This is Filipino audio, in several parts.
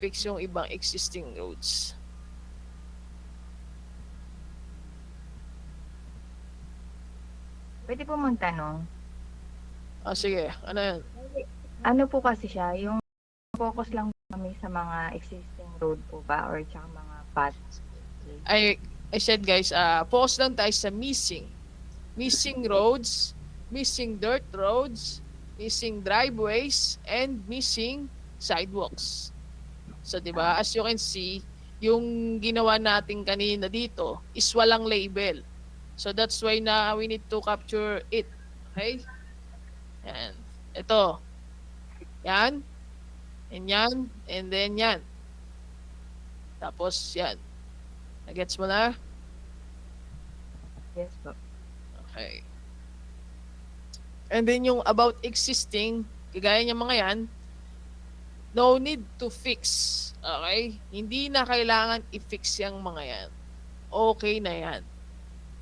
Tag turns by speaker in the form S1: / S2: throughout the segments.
S1: fix yung ibang existing roads.
S2: Pwede po magtanong?
S1: Sige, ano yan?
S2: Ano po kasi siya, yung focus lang kami sa mga existing road po ba or tsaka mga paths?
S1: I said guys, focus lang tayo sa missing roads, missing dirt roads, missing driveways, and missing sidewalks. So, di ba, as you can see, yung ginawa natin kanina dito is walang label. So, that's why na we need to capture it. Okay? Yan. Ito. Yan. And yan. And then yan. Tapos, yan. Nagets mo na?
S2: Yes po.
S1: Okay. And then yung about existing, kagaya niya mga yan, no need to fix. Okay? Hindi na kailangan i-fix yung mga yan. Okay na yan.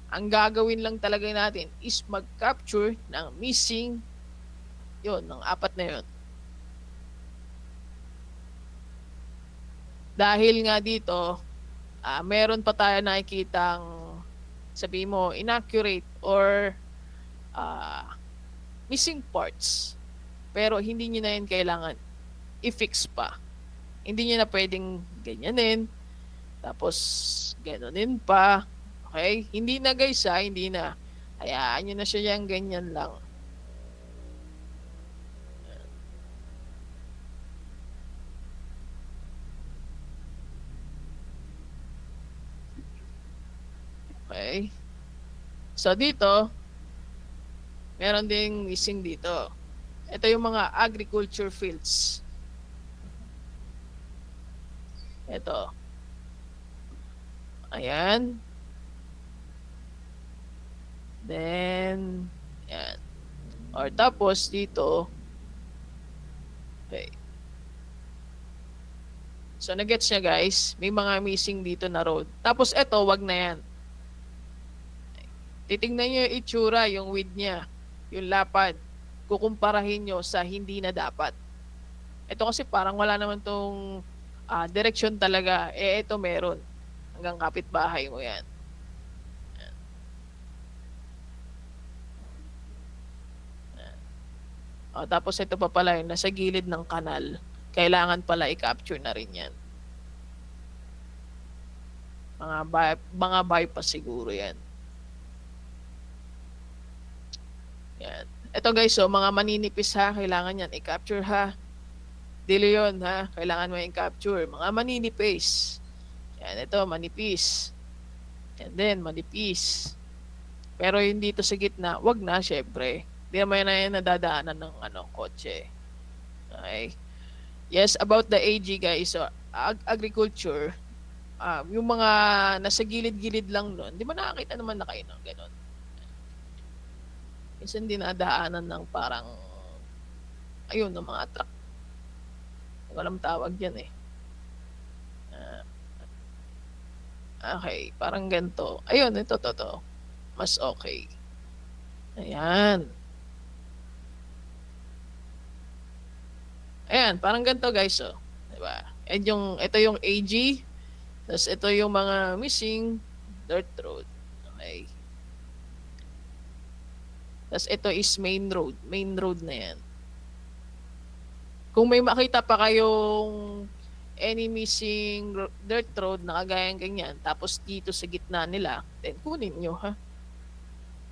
S1: Ang gagawin lang talaga natin is mag-capture ng missing yun, ng apat na yun. Dahil nga dito, meron pa tayo nakikitang sabi mo, inaccurate or missing parts. Pero hindi nyo na yun kailangan i-fix pa. Hindi nyo na pwedeng ganyanin. Tapos, ganonin pa. Okay? Hindi na guys hindi na. Hayaan nyo na siya yung ganyan lang. Okay? So, dito, meron ding missing dito. Ito yung mga agriculture fields. Ito. Ayan. Then, yan. Or tapos dito, okay. So, nagets niya guys, may mga missing dito na road. Tapos ito, wag na yan. Titingnan niyo yung itsura, yung width niya, yung lapad. Kukumparahin nyo sa hindi na dapat. Ito kasi parang wala naman tong direksyon talaga. Ito meron. Hanggang kapitbahay mo yan. Tapos ito pa pala yung nasa gilid ng kanal. Kailangan pala i-capture na rin yan. Mga bypass siguro yan. Yan. Ito guys, mga maninipis ha, kailangan yan i-capture ha. Dili yun ha, kailangan mo i-capture. Mga maninipis. Yan, ito, manipis. And then, manipis. Pero yung dito sa gitna, wag na, syempre. Hindi naman na yan nadadaanan ng kotse. Okay. Yes, about the AG guys, so agriculture, yung mga nasa gilid-gilid lang nun, di ba nakakita naman na kayo ng gano'n? Minsan dinadaanan ng parang, ayun, ng mga truck. Hindi ko alam tawag yan eh. Okay, parang ganito. Ayun, ito, to. Mas okay. Ayan. Ayan, parang ganito guys, oh. Diba? And ito yung AG, tapos ito yung mga missing dirt road. Okay. Tapos ito is main road. Main road na yan. Kung may makita pa kayong any missing dirt road na kagayang ganyan, tapos dito sa gitna nila, then kunin nyo ha.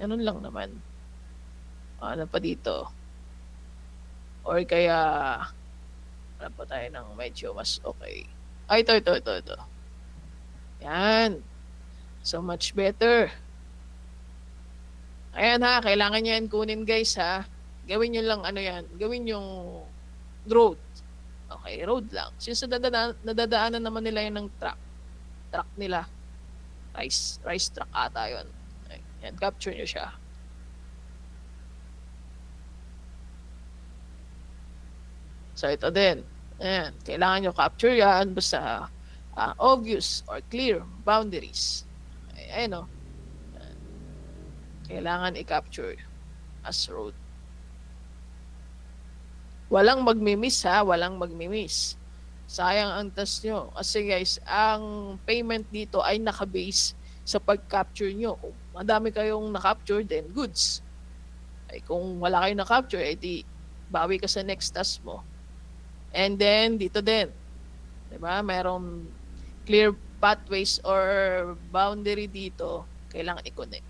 S1: Ganun lang naman. Ano pa dito? Or kaya, ano pa tayo ng medyo mas okay. Ito. Yan. So much better. Ayan ha, kailangan nyo yan kunin guys ha. Gawin nyo lang gawin yung road. Okay, road lang. Since nadadaanan naman nila yan ng truck. Truck nila. Rice truck ata yun. Okay, yan, capture nyo siya. So ito din. Ayan, kailangan nyo capture yan basta obvious or clear boundaries. Ayan o. Kailangan i-capture as road. Walang magmi-miss ha, walang magmi-miss. Sayang ang test nyo. Kasi guys, ang payment dito ay nakabase sa pag-capture nyo. Kung madami kayong na-capture, then goods. Ay kung wala kayong na-capture, edi bawi ka sa next task mo. And then, dito din. Diba? Merong clear pathways or boundary dito. Kailangan i-connect.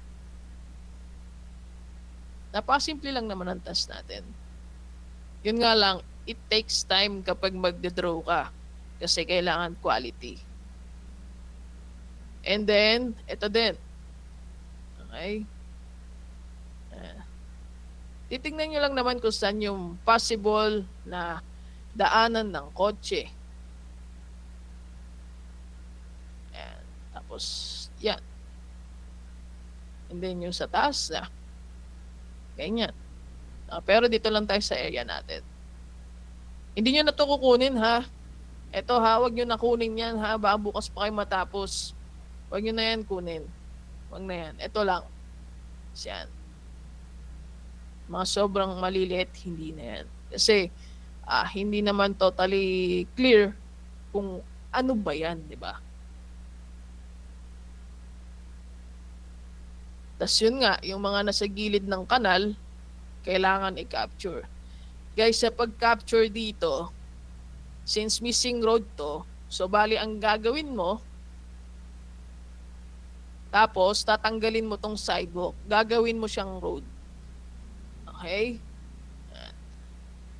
S1: Napakasimple lang naman ang task natin. Yun nga lang, it takes time kapag magde-draw ka. Kasi kailangan quality. And then, ito din. Okay? Titingnan nyo lang naman kung saan yung possible na daanan ng kotse. Ayan. Tapos, yan. And then yung sa taas na. Ganyan. Pero dito lang tayo sa area natin. Hindi nyo na ito kukunin ha. Ito ha, wag nyo na kunin yan ha. Baka bukas pa kayo matapos. Wag nyo na yan kunin. Wag na yan. Ito lang. Yan. Mga sobrang maliliit, hindi na yan. Kasi hindi naman totally clear kung ano ba yan, di ba? Tapos yun nga, yung mga nasa gilid ng kanal, kailangan i-capture. Guys, sa pag-capture dito, since missing road to, so bali ang gagawin mo, tapos tatanggalin mo tong sidewalk, gagawin mo siyang road. Okay?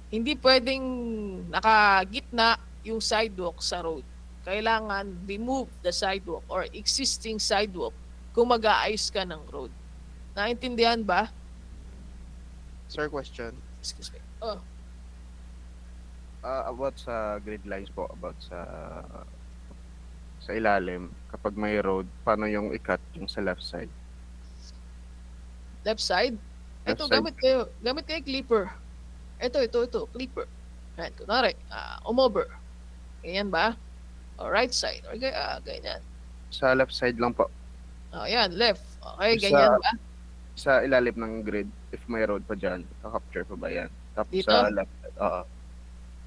S1: Hindi pwedeng nakagitna yung sidewalk sa road. Kailangan remove the sidewalk or existing sidewalk kung mag-aayos ka ng road. Naintindihan ba?
S3: Sir, question.
S1: Excuse me. Oh,
S3: About sa grid lines po, about sa ilalim, kapag may road, paano yung i-cut yung sa left side?
S1: left side.
S3: Left
S1: Ito,
S3: side.
S1: gamit kayo clipper. Ito, clipper. Ayan, kunwari, umover. Ganyan ba? O right side. Or ganyan.
S3: Sa left side lang po.
S1: Ayan, left. Okay,
S3: Sa-
S1: ganyan ba?
S3: Sa ilalim ng grid, if may road pa dyan, kakapture pa ba yan? Tapos
S1: Dito?
S3: sa left side, oo.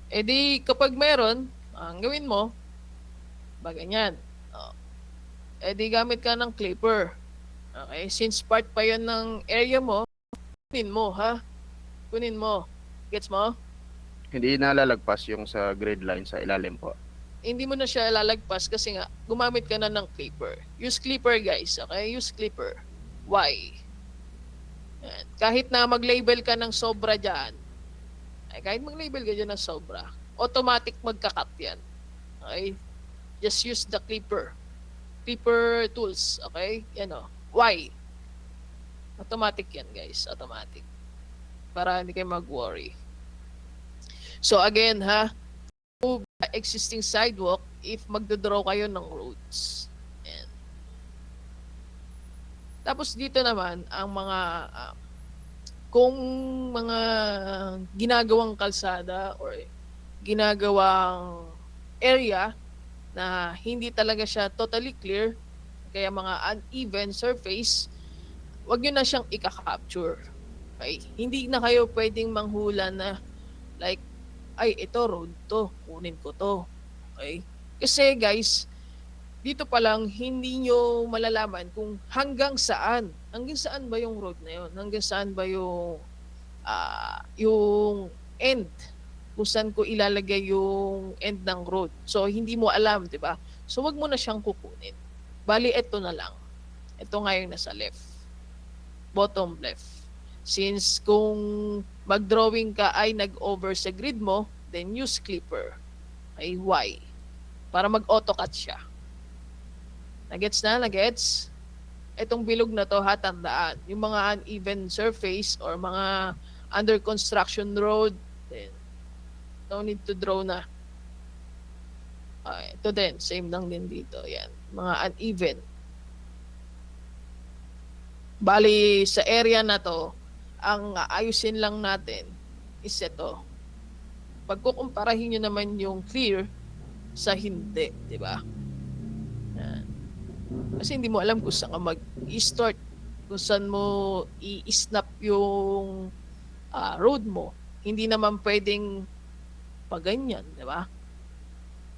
S1: E di, kapag meron, ang gawin mo, ba ganyan. E di, gamit ka ng clipper. Okay, since part pa yun ng area mo, kunin mo, ha? Kunin mo. Gets mo?
S3: Hindi nalalagpas yung sa grid line sa ilalim po.
S1: Hindi mo na siya lalagpas kasi nga, gumamit ka na ng clipper. Use clipper, guys. Okay? Use clipper. Why? Yan. Kahit na mag-label ka ng sobra dyan, kahit mag-label ka dyan ng sobra, automatic magka-cut yan. Okay? Just use the clipper. Clipper tools. Okay? Yan o. Why? Automatic yan, guys. Automatic. Para hindi kayo mag-worry. So again, ha? Move the existing sidewalk if magdodraw kayo ng roads. Yan. Tapos dito naman, ang mga kung mga ginagawang kalsada or ginagawang area na hindi talaga siya totally clear, kaya mga uneven surface, wag nyo na siyang i-capture. Okay? Hindi na kayo pwedeng manghula na like, ay, ito road to, kunin ko to. Okay? Kasi guys, dito pa lang, hindi nyo malalaman kung hanggang saan ba yung road na yun? Hanggang saan ba yung end? Kung saan ko ilalagay yung end ng road. So, hindi mo alam, di ba? So, wag mo na siyang kukunin. Bali, ito na lang. Ito nga yung nasa left. Bottom left. Since kung mag-drawing ka ay nag-over sa grid mo, then use clipper. Ay, why? Para mag-autocut siya. Nagets na? Nagets? Itong bilog na to, ha, tandaan. Yung mga uneven surface or mga under construction road, then no need to draw na. Ito din, same lang din dito. Yan, mga uneven. Bali, sa area na to, ang ayusin lang natin is ito. Pagkukumparahin nyo naman yung clear sa hindi, di ba? Yan. Kasi hindi mo alam kung saan ka mag-start, kung saan mo i-snap yung road mo. Hindi naman pwedeng paganyan, di ba?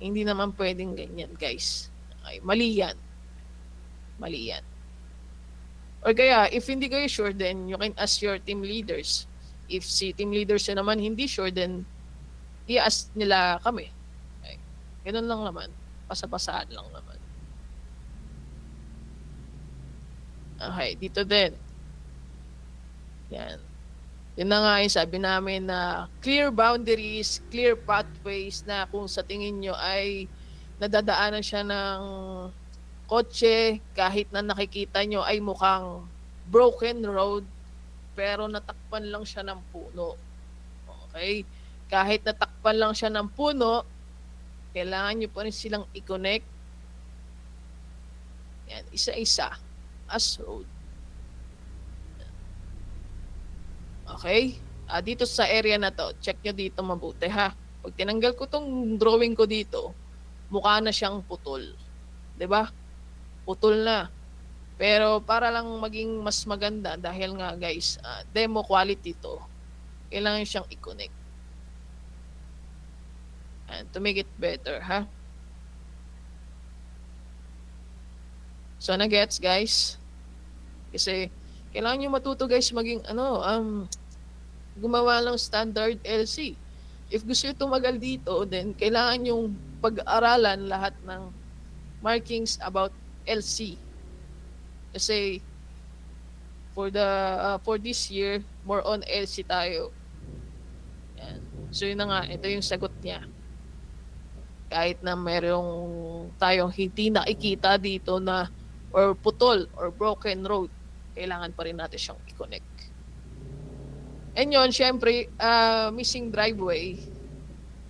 S1: Hindi naman pwedeng ganyan, guys. Okay, mali yan. Mali yan. Or kaya, if hindi kayo sure, then you can ask your team leaders. If si team leaders na naman hindi sure, then i-ask nila kami. Okay. Ganun lang naman. Pasapasaan lang naman. Okay, dito din. Yan. Yun na nga yung sabi namin na clear boundaries, clear pathways na kung sa tingin nyo ay nadadaanan siya ng kotse, kahit na nakikita nyo ay mukhang broken road, pero natakpan lang siya ng puno. Okay? Kahit natakpan lang siya ng puno, kailangan nyo pa rin silang i-connect. Yan, isa-isa as road. Okay? Dito sa area na to, check nyo dito mabuti ha. Pag tinanggal ko tong drawing ko dito, mukha na siyang putol. 'Di ba? Putol na. Pero para lang maging mas maganda, dahil nga guys, demo quality to, kailangan siyang i-connect. And to make it better, ha? So, na-gets guys? Kasi, kailangan nyo matuto guys maging, gumawa ng standard LC. If gusto nyo tumagal dito, then kailangan yung pag-aralan lahat ng markings about LC. Kasi for this year, more on LC tayo. Yan. So yun na nga, ito yung sagot niya. Kahit na merong tayong hindi nakikita dito na or putol or broken road, kailangan pa rin natin siyang i-connect. And yun, syempre, missing driveway,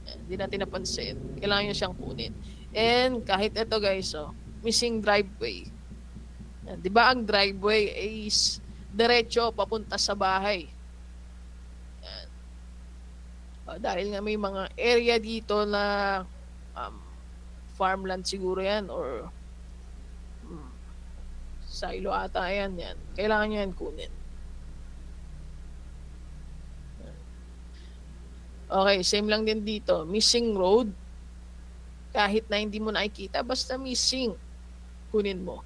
S1: hindi natin napansin. Kailangan nyo siyang kunin. And kahit ito guys, missing driveway. Di ba ang driveway is diretso papunta sa bahay. Yan. Dahil nga may mga area dito na farmland siguro yan or silo ata yan. Kailangan nyo yan kunin. Okay, same lang din dito. Missing road. Kahit na hindi mo nakikita, basta missing, kunin mo.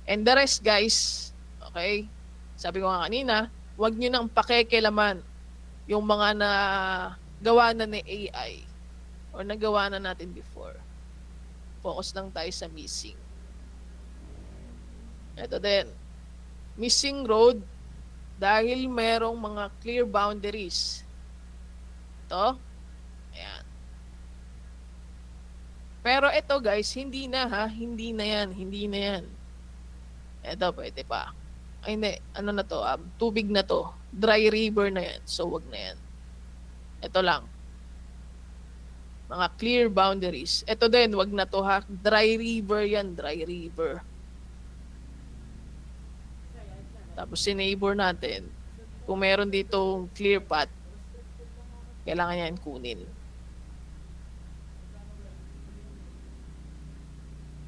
S1: And the rest, guys, okay, sabi ko nga kanina, huwag nyo nang pakekilaman yung mga na gawa na ni AI or nagawa na natin before. Focus lang tayo sa missing. Ito din. Missing road dahil merong mga clear boundaries. Ito. Ayan. Pero ito guys, hindi na ha. Hindi na yan. Hindi na yan. Ito, pwede pa. Ay, hindi. Ano na to? Tubig na to. Dry river na yan. So, wag na yan. Ito lang. Mga clear boundaries. Ito din, wag na to ha. Dry river yan. Dry river. Tapos, si neighbor natin, kung meron dito clear path, kailangan yan kunin.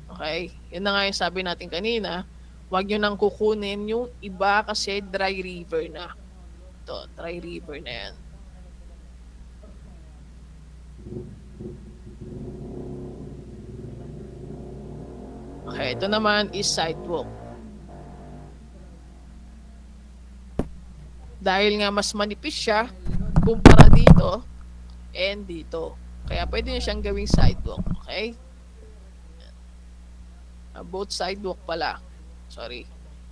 S1: Okay? Yun na nga yung sabi natin kanina. Huwag nyo nang kukunin yung iba kasi dry river na. Ito, dry river na yan. Okay, ito naman is sidewalk. Dahil nga mas manipis siya kumpara dito and dito. Kaya pwede nyo siyang gawing sidewalk. Okay? Both sidewalk pala. Sorry.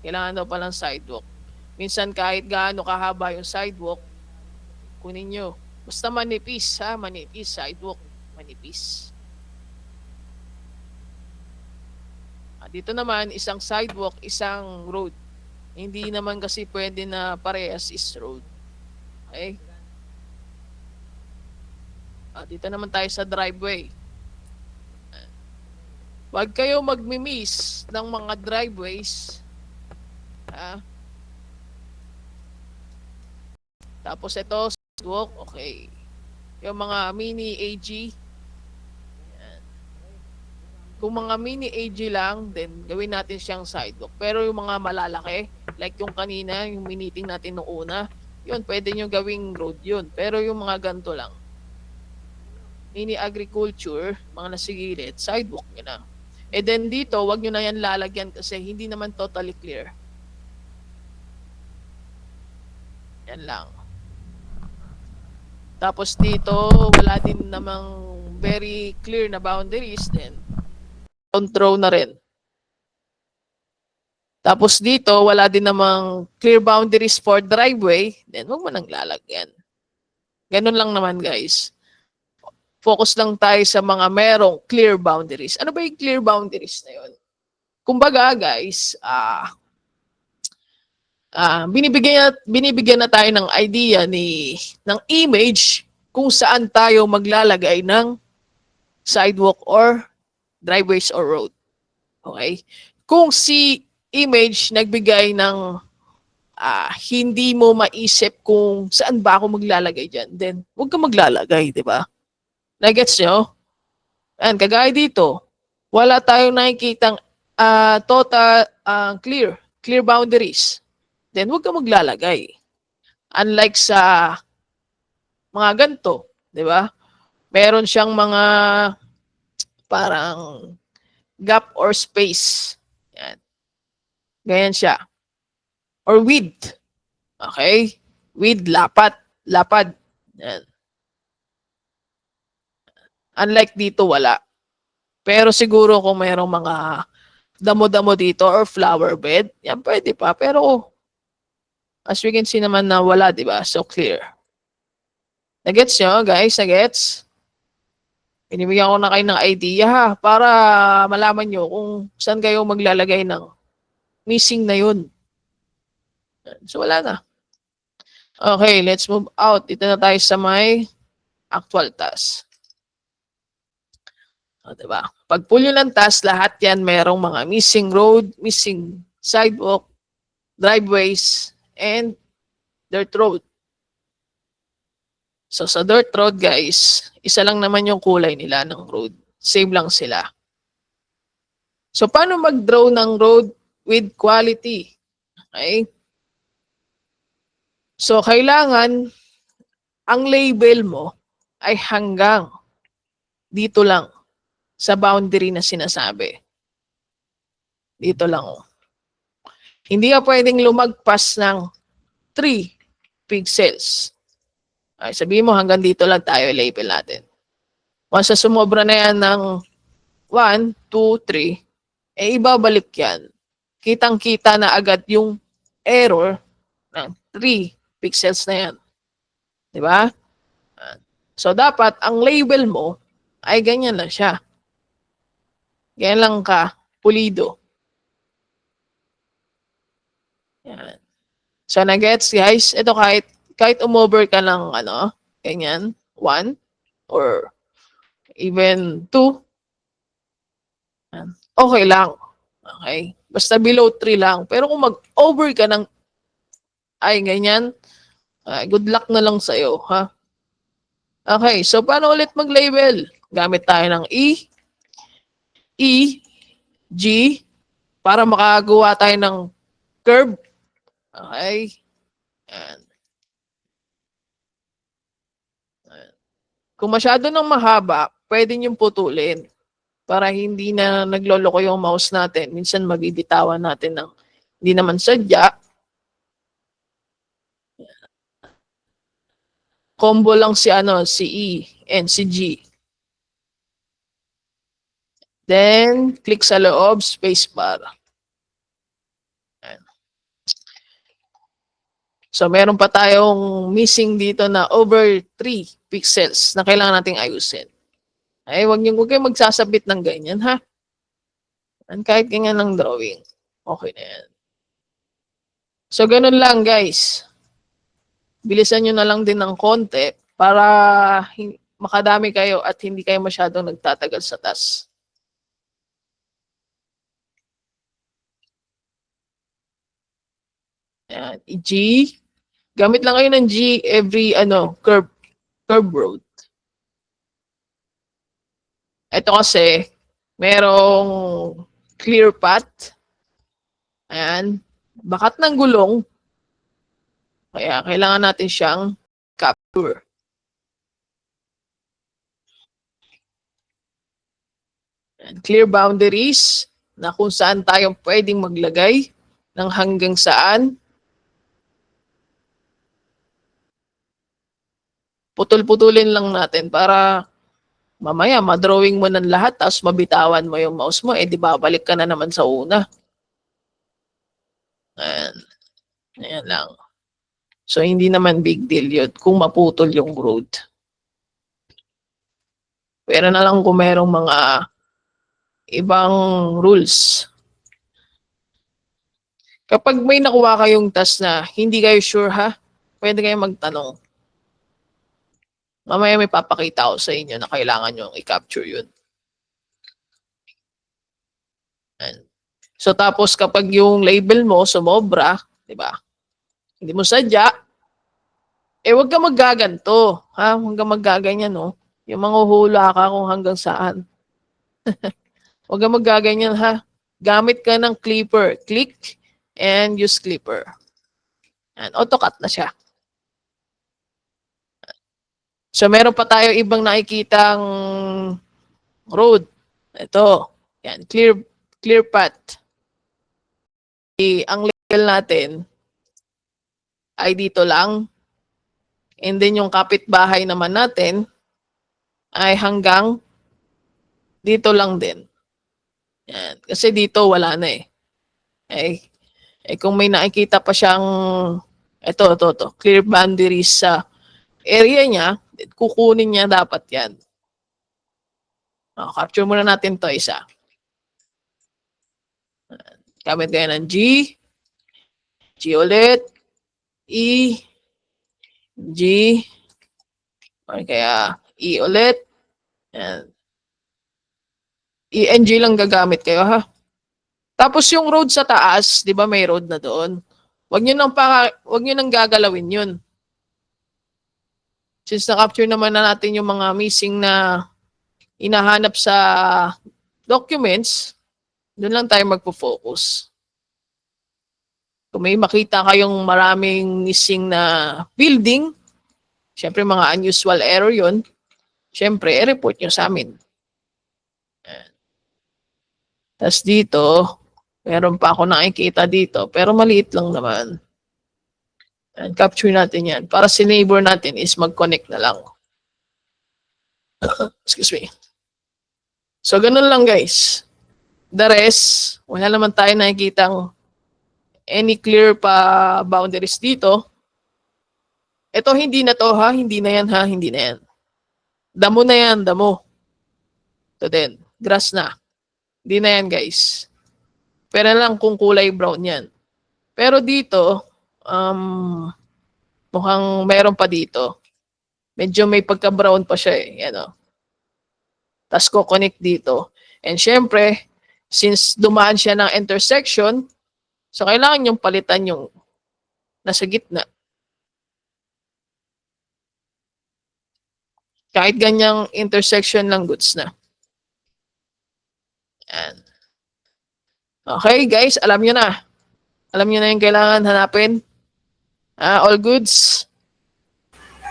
S1: Kailangan daw palang sidewalk. Minsan kahit gaano kahaba yung sidewalk, kunin nyo. Basta manipis ha. Manipis. Sidewalk. Manipis. Dito naman, isang sidewalk, isang road. Hindi naman kasi pwede na parehas is road. Okay? Dito naman tayo sa driveway. Huwag kayo magmimiss ng mga driveways. Tapos ito, sidewalk. Okay. Yung mga mini AG. Kung mga mini AG lang, then gawin natin siyang sidewalk. Pero yung mga malalaki, like yung kanina, yung miniting natin noong una, yun, pwede nyo gawing road yun. Pero yung mga ganito lang. any agriculture, mga nasa gilid, sidewalk nyo na. And then dito, wag nyo na yan lalagyan kasi hindi naman totally clear. Yan lang. Tapos dito, wala din namang very clear na boundaries, then don't throw na rin. Tapos dito, wala din namang clear boundaries for driveway, then wag mo nang lalagyan. Ganun lang naman, guys. Focus lang tayo sa mga merong clear boundaries. Ano ba yung clear boundaries na yun? Kumbaga, guys, binibigyan na tayo ng idea ng image kung saan tayo maglalagay ng sidewalk or driveways or road. Okay? Kung si image nagbigay ng hindi mo maisip kung saan ba ako maglalagay dyan, then huwag ka maglalagay, di ba? Nagets nyo? And kagaya dito, wala tayong nakikitang total clear boundaries. Then huwag ka maglalagay. Unlike sa mga ganito, di ba? Meron siyang mga parang gap or space. Yan. Ganyan siya. Or width. Okay? Width, lapad. Yan. Unlike dito, wala. Pero siguro kung mayroong mga damo-damo dito or flower bed, yan pwede pa. Pero as we can see naman na wala, di ba? So clear. Nagets nyo, guys? Nagets? Binibigyan ko na kayo ng idea ha, para malaman nyo kung saan kayo maglalagay ng missing na yun. So wala na. Okay, let's move out. Dito na tayo sa may actual task. O, diba? Pag pull yun ng task, lahat yan merong mga missing road, missing sidewalk, driveways, and dirt road. So sa dirt road, guys, isa lang naman yung kulay nila ng road. Same lang sila. So paano mag-draw ng road with quality? Okay? So kailangan ang label mo ay hanggang dito lang sa boundary na sinasabi. Dito lang. Oh. Hindi ka pwedeng lumagpas ng 3 pixels. Ay, sabihin mo hanggang dito lang tayo label natin. Once sumobra na yan ng 1, 2, 3, ibabalik yan. Kitang-kita na agad yung error ng 3 pixels na yan. Diba? So, dapat ang label mo ay ganyan lang siya. Ganyan lang ka, pulido. Yan. So, na-gets guys? Ito kahit umover ka ng ganyan, 1 or even 2, okay lang. Okay? Basta below 3 lang. Pero kung mag-over ka ng ganyan, good luck na lang sa'yo, ha? Okay, so paano ulit mag-label? Gamit tayo ng E, G, para makagawa tayo ng curve. Okay? Ayan. Kung masyado nang mahaba, pwede niyong putulin para hindi na nagloloko yung mouse natin. Minsan mabibitawan natin ng hindi naman sadya. Combo lang si E and si G. Then, click sa loob, spacebar. So, meron pa tayong missing dito na over 3 pixels na kailangan nating ayusin. Ay, huwag kayong magsasabit ng ganyan, ha? And kahit ganyan ng drawing, okay na yan. So, ganun lang, guys. Bilisan nyo na lang din ng konti para makadami kayo at hindi kayo masyadong nagtatagal sa task. Ayan, G. Gamit lang kayo ng G every curve road. Ito kasi, merong clear path. Ayan. Bakat ng gulong. Kaya kailangan natin siyang capture. And clear boundaries na kung saan tayo pwedeng maglagay ng hanggang saan. Putol-putulin lang natin para mamaya madrawing mo ng lahat tapos mabitawan mo yung mouse mo, di babalik ka na naman sa una. Ayan. Ayan lang. So, hindi naman big deal yun kung maputol yung road. Pero na lang kung merong mga ibang rules. Kapag may nakuha kayong task na hindi kayo sure ha, pwede kayo magtanong. Mamaya may papakita ko sa inyo na kailangan nyo i-capture yun. Ayan. So tapos kapag yung label mo sumobra, di ba? Hindi mo sadya, wag ka maggaganto, ha? Huwag ka maggaganyan, no? Yung mga hula ka kung hanggang saan. Huwag ka maggaganyan, ha? Gamit ka ng clipper. Click and use clipper. And auto-cut na siya. So meron pa tayo ibang nakikitang road. Ito. Yan, clear path. Ang label natin ay dito lang. And then yung kapitbahay naman natin ay hanggang dito lang din. Yan. Kasi dito wala na eh. Kung may nakikita pa siyang ito, clear boundaries sa area niya, kukunin niya dapat yan. Capture muna natin to isa. Gamit kayo ng G ulit, E, G, or kaya E ulit, and ENG lang gagamit kayo ha. Tapos yung road sa taas, di ba may road na doon? Huwag nyo nang gagalawin yun. Since na-capture naman na natin yung mga missing na hinahanap sa documents, doon lang tayo magpo-focus. Kung may makita kayong maraming missing na building, syempre mga unusual error yun, syempre i-report nyo sa amin. Tapos dito, meron pa ako nakikita dito, pero maliit lang naman. And capture natin yan. Para si neighbor natin is mag-connect na lang. Excuse me. So, ganun lang guys. The rest, wala naman tayo nakikitang any clear pa boundaries dito. Ito hindi na to ha, hindi na yan ha, hindi na yan. Damo na yan, damo. Ito din, grass na. Hindi na yan guys. Pero lang kung kulay brown yan. Pero dito, mukhang meron pa dito. Medyo may pagka-brown pa siya eh. Yan o. Tapos ko connect dito. And syempre, since dumaan siya ng intersection, so kailangan yung palitan yung nasa gitna. Kahit ganyang intersection lang goods na. Yan. Okay guys, alam nyo na. Alam nyo na yung kailangan hanapin. All goods?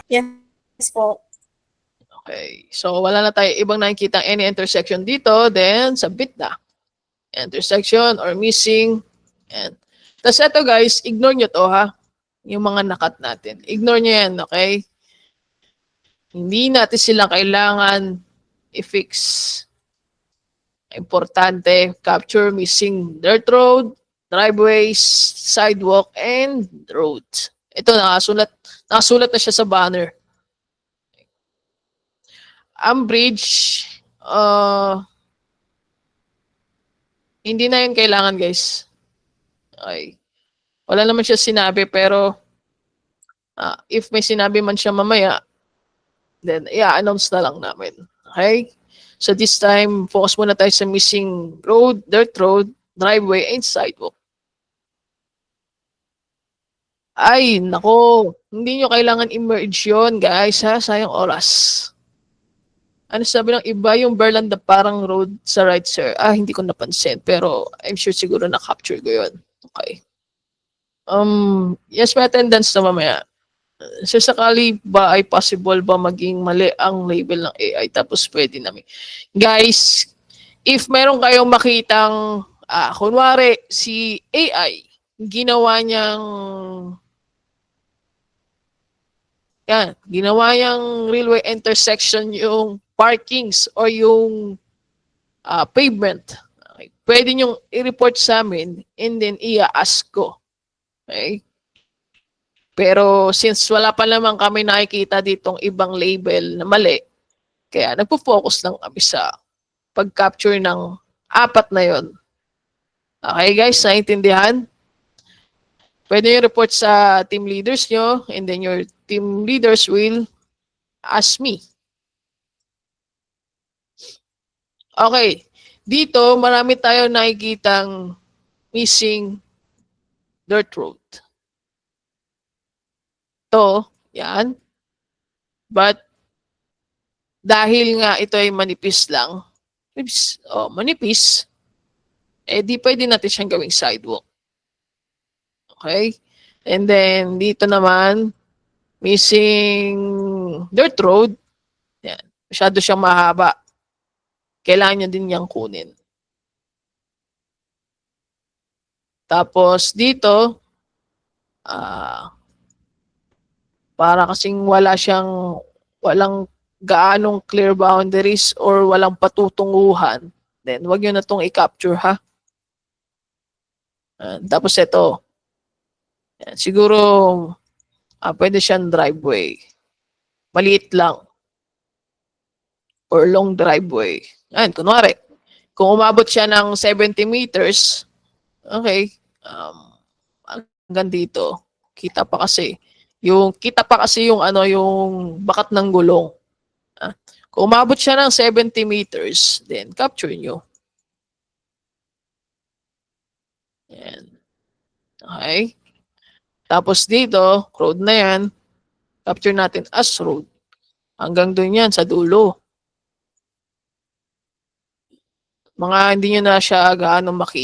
S4: Yes po.
S1: Okay. So, wala na tayo ibang nakikita any intersection dito. Then, submit na. Intersection or missing. And, tapos ito guys, ignore nyo to ha. Yung mga nakat natin. Ignore nyo yan, okay? Hindi natin sila kailangan i-fix. Importante, capture missing dirt road, driveways, sidewalk, and road. Ito, nakasulat na siya sa banner. Ang bridge, hindi na yun kailangan, guys. Okay. Wala naman siya sinabi, pero if may sinabi man siya mamaya, then i-announce na lang namin. Okay? So this time, focus muna tayo sa missing road, dirt road, driveway, and sidewalk. Ay, nako. Hindi nyo kailangan i-merge yun, guys, ha? Sayang oras. Ano sabi ng iba yung Berlanda parang road sa right, sir? Hindi ko napansin. Pero I'm sure siguro na-capture ko yun. Okay. Yes, may attendance na mamaya. So, sakali ba ay possible ba maging mali ang label ng AI tapos pwede namin? Guys, if meron kayong makitang, kunwari, si AI, ginawa niyang railway intersection yung parkings or yung pavement. Okay. Pwede niyong i-report sa amin and then i-ask ko. Okay? Pero since wala pa naman kami nakikita ditong ibang label na mali, kaya nagpo-focus lang kami sa pag-capture ng apat na yon. Okay guys, naintindihan? Pwede nyo report sa team leaders nyo and then your team leaders will ask me. Okay, dito marami tayo nakikitang missing dirt road. To, yan. But dahil nga ito ay manipis lang, manipis, di pwede natin siyang gawing sidewalk. Okay? And then, dito naman, missing dirt road. Yan. Masyado siyang mahaba. Kailangan nyo din niyang kunin. Tapos, dito, para kasing walang gaanong clear boundaries or walang patutunguhan, then wag nyo na itong i-capture, ha? Tapos ito, siguro pwede siyang driveway. Maliit lang. Or long driveway. Ayan, kunwari, kung umabot siya ng 70 meters, okay, hanggang dito, kita pa kasi yung yung bakat ng gulong. Kung umabot siya ng 70 meters, then capture nyo. Ayan. Okay. Tapos dito, road na yan, capture natin as road. Hanggang doon yan, sa dulo. Mga hindi nyo na siya gaano makita.